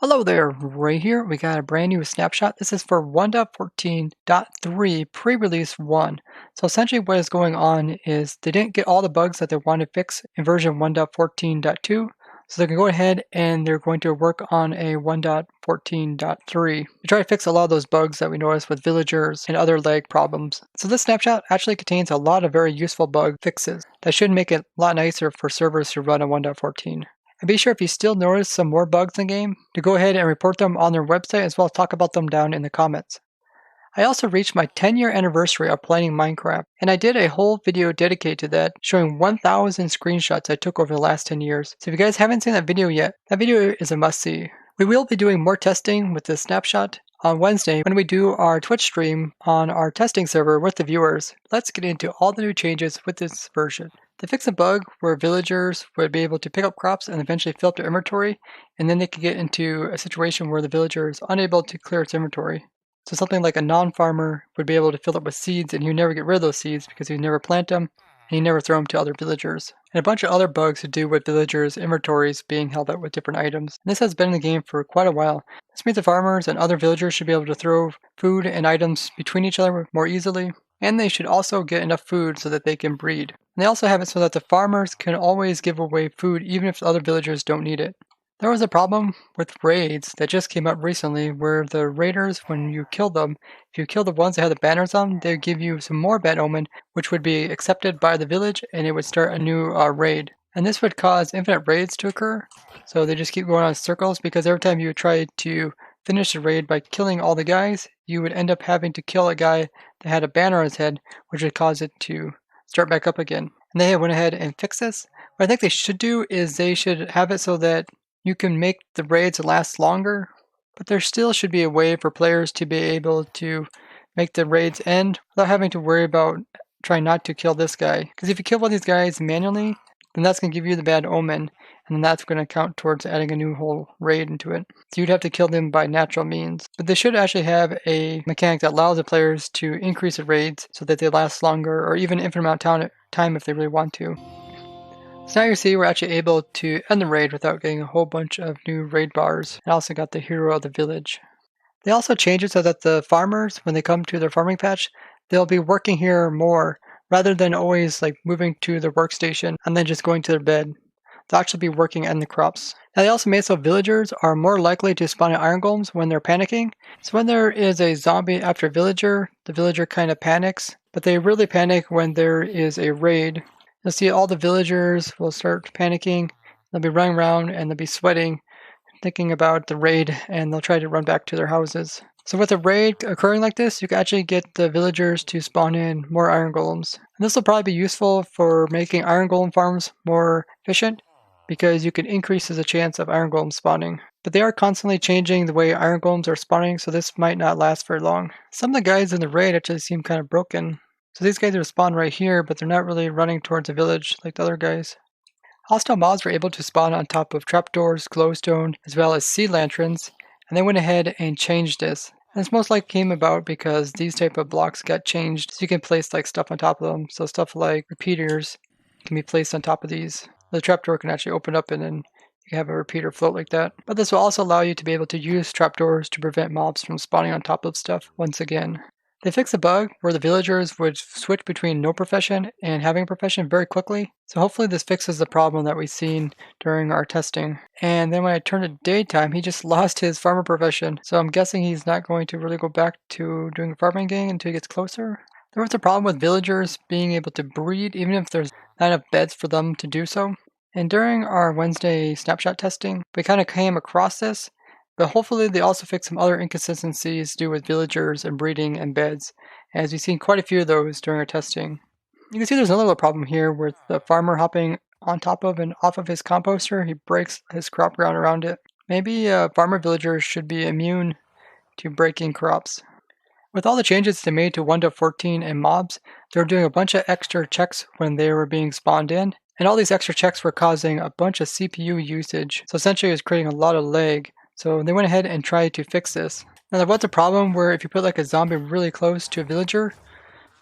Hello there, Ray here. We got a brand new snapshot. This is for 1.14.3 pre-release 1. So essentially what is going on is they didn't get all the bugs that they wanted to fix in version 1.14.2. So they can go ahead and they're going to work on a 1.14.3 to try to fix a lot of those bugs that we noticed with villagers and other lag problems. So this snapshot actually contains a lot of very useful bug fixes that should make it a lot nicer for servers to run on 1.14. And be sure if you still notice some more bugs in the game, to go ahead and report them on their website as well as talk about them down in the comments. I also reached my 10-year anniversary of playing Minecraft, and I did a whole video dedicated to that, showing 1,000 screenshots I took over the last 10 years. So if you guys haven't seen that video yet, that video is a must-see. We will be doing more testing with this snapshot on Wednesday when we do our Twitch stream on our testing server with the viewers. Let's get into all the new changes with this version. They fixed a bug where villagers would be able to pick up crops and eventually fill up their inventory, and then they could get into a situation where the villager is unable to clear its inventory. So something like a non-farmer would be able to fill up with seeds, and he would never get rid of those seeds because he would never plant them, and he never throw them to other villagers. And a bunch of other bugs to do with villagers' inventories being held up with different items. And this has been in the game for quite a while. This means the farmers and other villagers should be able to throw food and items between each other more easily. And they should also get enough food so that they can breed. And they also have it so that the farmers can always give away food even if the other villagers don't need it. There was a problem with raids that just came up recently where the raiders, when you kill them, if you kill the ones that have the banners on them, they would give you some more bad omen, which would be accepted by the village and it would start a new raid. And this would cause infinite raids to occur. So they just keep going on in circles because every time you try to finish the raid by killing all the guys, you would end up having to kill a guy that had a banner on his head, which would cause it to start back up again. And they went ahead and fixed this. What I think they should do is they should have it so that you can make the raids last longer, but there still should be a way for players to be able to make the raids end without having to worry about trying not to kill this guy. Because if you kill one of these guys manually, then that's going to give you the bad omen, and then that's going to count towards adding a new whole raid into it. So you'd have to kill them by natural means. But they should actually have a mechanic that allows the players to increase the raids so that they last longer, or even infinite amount of time if they really want to. So now you see we're actually able to end the raid without getting a whole bunch of new raid bars. And also got the hero of the village. They also changed it so that the farmers, when they come to their farming patch, they'll be working here more rather than always like moving to their workstation and then just going to their bed. They'll actually be working in the crops. Now they also made so villagers are more likely to spawn in iron golems when they're panicking. So when there is a zombie after a villager, the villager kind of panics, but they really panic when there is a raid. You'll see all the villagers will start panicking, they'll be running around and they'll be sweating, thinking about the raid, and they'll try to run back to their houses. So with a raid occurring like this, you can actually get the villagers to spawn in more iron golems. And this will probably be useful for making iron golem farms more efficient, because you can increase the chance of iron golems spawning. But they are constantly changing the way iron golems are spawning, so this might not last very long. Some of the guys in the raid actually seem kind of broken. So these guys are spawned right here, but they're not really running towards a village like the other guys. Hostile mobs were able to spawn on top of trapdoors, glowstone, as well as sea lanterns, and they went ahead and changed this. And this most likely came about because these type of blocks got changed, so you can place like stuff on top of them. So stuff like repeaters can be placed on top of these. The trapdoor can actually open up and then you can have a repeater float like that. But this will also allow you to be able to use trapdoors to prevent mobs from spawning on top of stuff once again. They fixed a bug where the villagers would switch between no profession and having a profession very quickly. So hopefully this fixes the problem that we've seen during our testing. And then when I turned it daytime, he just lost his farmer profession. So I'm guessing he's not going to really go back to doing farming again until he gets closer. There was a problem with villagers being able to breed even if there's not enough beds for them to do so. And during our Wednesday snapshot testing, we kind of came across this. But hopefully they also fix some other inconsistencies to do with villagers and breeding and beds, as we've seen quite a few of those during our testing. You can see there's another little problem here with the farmer hopping on top of and off of his composter. He breaks his crop ground around it. Maybe farmer villagers should be immune to breaking crops. With all the changes they made to 1.14 and mobs, they were doing a bunch of extra checks when they were being spawned in. And all these extra checks were causing a bunch of CPU usage. So essentially it was creating a lot of lag. So they went ahead and tried to fix this. Now there was a problem where if you put like a zombie really close to a villager,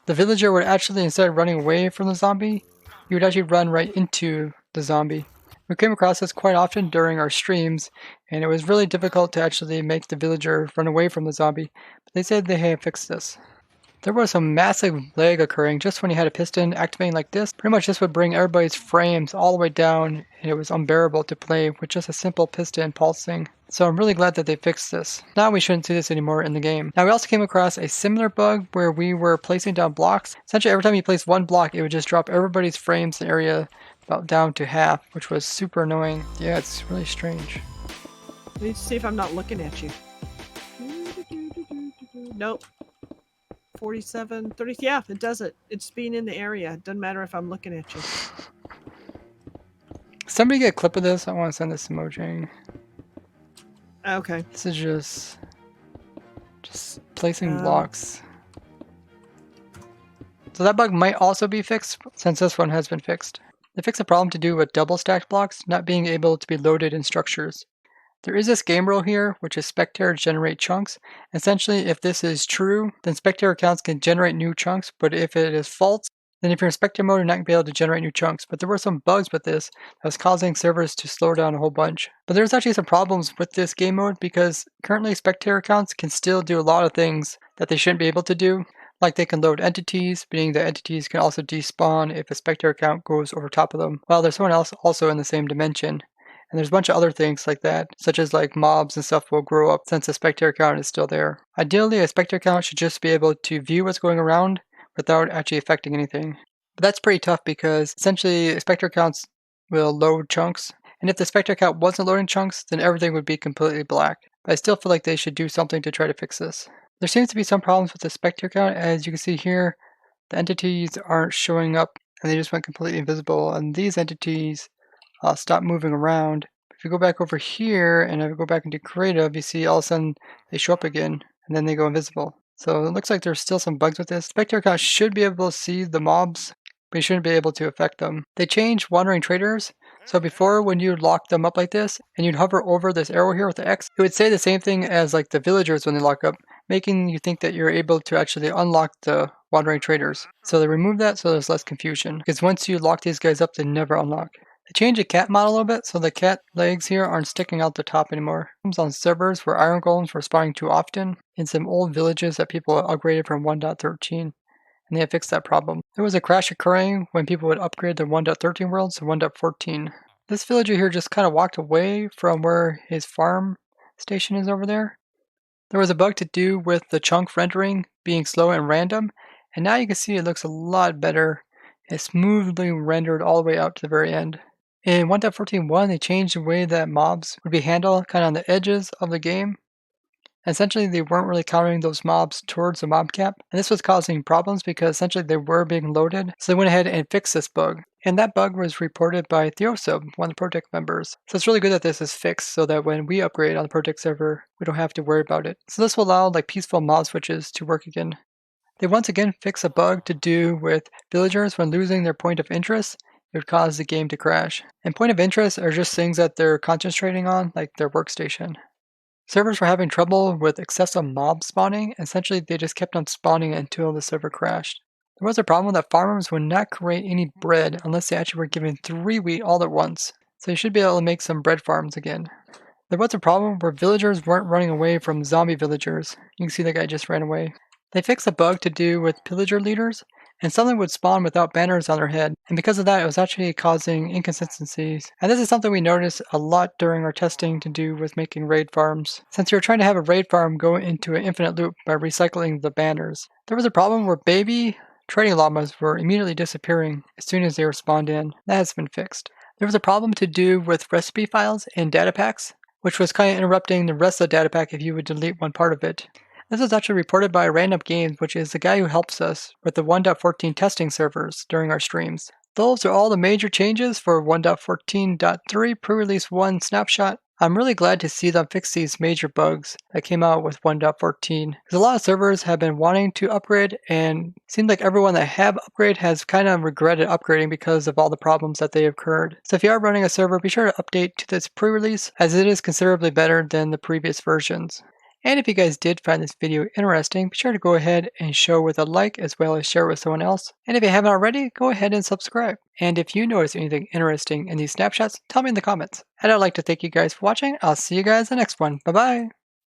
the villager would actually, instead of running away from the zombie, you would actually run right into the zombie. We came across this quite often during our streams, and it was really difficult to actually make the villager run away from the zombie, but they said they had fixed this. There was some massive lag occurring just when you had a piston activating like this. Pretty much this would bring everybody's frames all the way down, and it was unbearable to play with just a simple piston pulsing. So I'm really glad that they fixed this. Now we shouldn't see this anymore in the game. Now we also came across a similar bug where we were placing down blocks. Essentially every time you place one block, it would just drop everybody's frames in area about down to half, which was super annoying. Yeah, it's really strange. Let me see if I'm not looking at you. Nope. 47, 30, yeah, it does it. It's being in the area. It doesn't matter if I'm looking at you. Somebody get a clip of this. I want to send this to Mojang. Okay. This is just placing blocks. So that bug might also be fixed since this one has been fixed. They fixed a problem to do with double stacked blocks not being able to be loaded in structures. There is this game rule here, which is spectator generate chunks. Essentially, if this is true, then spectator accounts can generate new chunks, but if it is false, then if you're in spectator mode, you're not going to be able to generate new chunks. But there were some bugs with this that was causing servers to slow down a whole bunch. But there's actually some problems with this game mode because currently spectator accounts can still do a lot of things that they shouldn't be able to do. Like they can load entities, meaning that entities can also despawn if a spectator account goes over top of them, while there's someone else also in the same dimension. And there's a bunch of other things like that, such as like mobs and stuff will grow up since the spectator count is still there. Ideally, a spectator count should just be able to view what's going around without actually affecting anything. But that's pretty tough because essentially spectator counts will load chunks. And if the spectator count wasn't loading chunks, then everything would be completely black. But I still feel like they should do something to try to fix this. There seems to be some problems with the spectator count. As you can see here, the entities aren't showing up and they just went completely invisible. And these entities stop moving around. If you go back over here and if I go back into creative, you see all of a sudden they show up again and then they go invisible. So it looks like there's still some bugs with this. Spectator count should be able to see the mobs, but you shouldn't be able to affect them. They changed wandering traders. So before, when you lock them up like this and you'd hover over this arrow here with the X, it would say the same thing as like the villagers when they lock up, making you think that you're able to actually unlock the wandering traders. So they removed that so there's less confusion, because once you lock these guys up, they never unlock. They changed the cat model a little bit, so the cat legs here aren't sticking out the top anymore. On servers where iron golems were spawning too often in some old villages that people upgraded from 1.13, and they have fixed that problem. There was a crash occurring when people would upgrade their 1.13 worlds to 1.14. This villager here just kind of walked away from where his farm station is over there. There was a bug to do with the chunk rendering being slow and random, and now you can see it looks a lot better. It's smoothly rendered all the way out to the very end. In 1.14.1, they changed the way that mobs would be handled kind of on the edges of the game. Essentially, they weren't really countering those mobs towards the mob cap, and this was causing problems because essentially they were being loaded. So they went ahead and fixed this bug. And that bug was reported by Theosub, one of the ProtoTech members. So it's really good that this is fixed so that when we upgrade on the ProtoTech server, we don't have to worry about it. So this will allow like peaceful mob switches to work again. They once again fixed a bug to do with villagers when losing their point of interest. It would cause the game to crash. And point of interest are just things that they're concentrating on, like their workstation. Servers were having trouble with excessive mob spawning. Essentially, they just kept on spawning until the server crashed. There was a problem that farmers would not create any bread unless they actually were given 3 wheat all at once. So you should be able to make some bread farms again. There was a problem where villagers weren't running away from zombie villagers. You can see that guy just ran away. They fixed a bug to do with pillager leaders, and something would spawn without banners on their head, and because of that it was actually causing inconsistencies. And this is something we noticed a lot during our testing to do with making raid farms, since we were trying to have a raid farm go into an infinite loop by recycling the banners. There was a problem where baby trading llamas were immediately disappearing as soon as they were spawned in. That has been fixed. There was a problem to do with recipe files and data packs, which was kind of interrupting the rest of the data pack if you would delete one part of it. This was actually reported by Random Games, which is the guy who helps us with the 1.14 testing servers during our streams. Those are all the major changes for 1.14.3 pre-release 1 snapshot. I'm really glad to see them fix these major bugs that came out with 1.14, because a lot of servers have been wanting to upgrade, and it seems like everyone that have upgraded has kind of regretted upgrading because of all the problems that they have occurred. So if you are running a server, be sure to update to this pre-release, as it is considerably better than the previous versions. And if you guys did find this video interesting, be sure to go ahead and show with a like as well as share with someone else. And if you haven't already, go ahead and subscribe. And if you notice anything interesting in these snapshots, tell me in the comments. And I'd like to thank you guys for watching. I'll see you guys in the next one. Bye bye.